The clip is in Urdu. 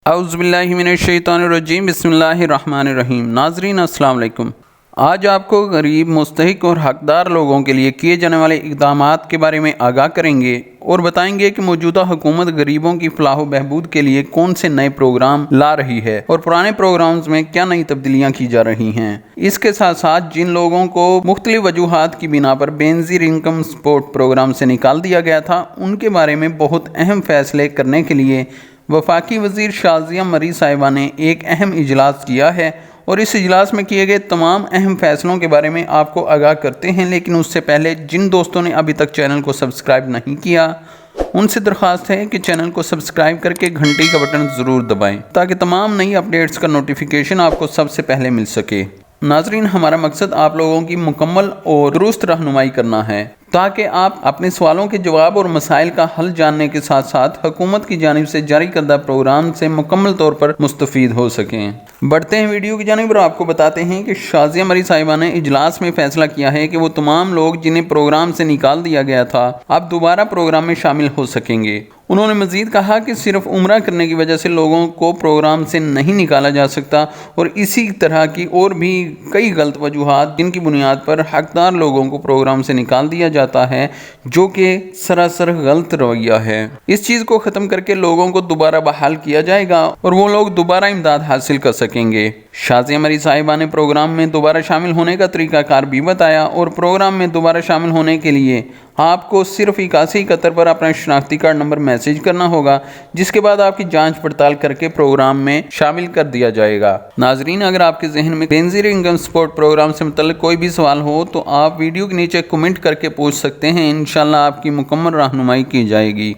اعوذ باللہ من الشیطان الرجیم، بسم اللہ الرحمن الرحیم۔ ناظرین السلام علیکم۔ آج آپ کو غریب، مستحق اور حقدار لوگوں کے لیے کیے جانے والے اقدامات کے بارے میں آگاہ کریں گے اور بتائیں گے کہ موجودہ حکومت غریبوں کی فلاح و بہبود کے لیے کون سے نئے پروگرام لا رہی ہے اور پرانے پروگرامز میں کیا نئی تبدیلیاں کی جا رہی ہیں۔ اس کے ساتھ ساتھ جن لوگوں کو مختلف وجوہات کی بنا پر بے نظیر انکم سپورٹ پروگرام سے نکال دیا گیا تھا، ان کے بارے میں بہت اہم فیصلے کرنے کے لیے وفاقی وزیر شازیہ مری صاحبہ نے ایک اہم اجلاس کیا ہے اور اس اجلاس میں کیے گئے تمام اہم فیصلوں کے بارے میں آپ کو آگاہ کرتے ہیں۔ لیکن اس سے پہلے جن دوستوں نے ابھی تک چینل کو سبسکرائب نہیں کیا، ان سے درخواست ہے کہ چینل کو سبسکرائب کر کے گھنٹی کا بٹن ضرور دبائیں تاکہ تمام نئی اپڈیٹس کا نوٹیفیکیشن آپ کو سب سے پہلے مل سکے۔ ناظرین، ہمارا مقصد آپ لوگوں کی مکمل اور درست رہنمائی کرنا ہے تاکہ آپ اپنے سوالوں کے جواب اور مسائل کا حل جاننے کے ساتھ ساتھ حکومت کی جانب سے جاری کردہ پروگرام سے مکمل طور پر مستفید ہو سکیں۔ بڑھتے ہیں ویڈیو کی جانب اور آپ کو بتاتے ہیں کہ شازیہ مری صاحبہ نے اجلاس میں فیصلہ کیا ہے کہ وہ تمام لوگ جنہیں پروگرام سے نکال دیا گیا تھا اب دوبارہ پروگرام میں شامل ہو سکیں گے۔ انہوں نے مزید کہا کہ صرف عمرہ کرنے کی وجہ سے لوگوں کو پروگرام سے نہیں نکالا جا سکتا اور اسی طرح کی اور بھی کئی غلط وجوہات جن کی بنیاد پر حقدار لوگوں کو پروگرام سے نکال دیا جاتا ہے، جو کہ سراسر غلط رویہ ہے۔ اس چیز کو ختم کر کے لوگوں کو دوبارہ بحال کیا جائے گا اور وہ لوگ دوبارہ امداد حاصل کر سکیں گے۔ شازیہ مری صاحبہ نے پروگرام میں دوبارہ شامل ہونے کا طریقہ کار بھی بتایا اور پروگرام میں دوبارہ شامل ہونے کے لیے آپ کو صرف 8171 پر اپنا شناختی کارڈ نمبر میسج کرنا ہوگا، جس کے بعد آپ کی جانچ پڑتال کر کے پروگرام میں شامل کر دیا جائے گا۔ ناظرین، اگر آپ کے ذہن میں بے نظیر انکم سپورٹ پروگرام سے متعلق کوئی بھی سوال ہو تو آپ ویڈیو کے نیچے کمنٹ کر کے پوچھ سکتے ہیں۔ انشاءاللہ آپ کی مکمل رہنمائی کی جائے گی۔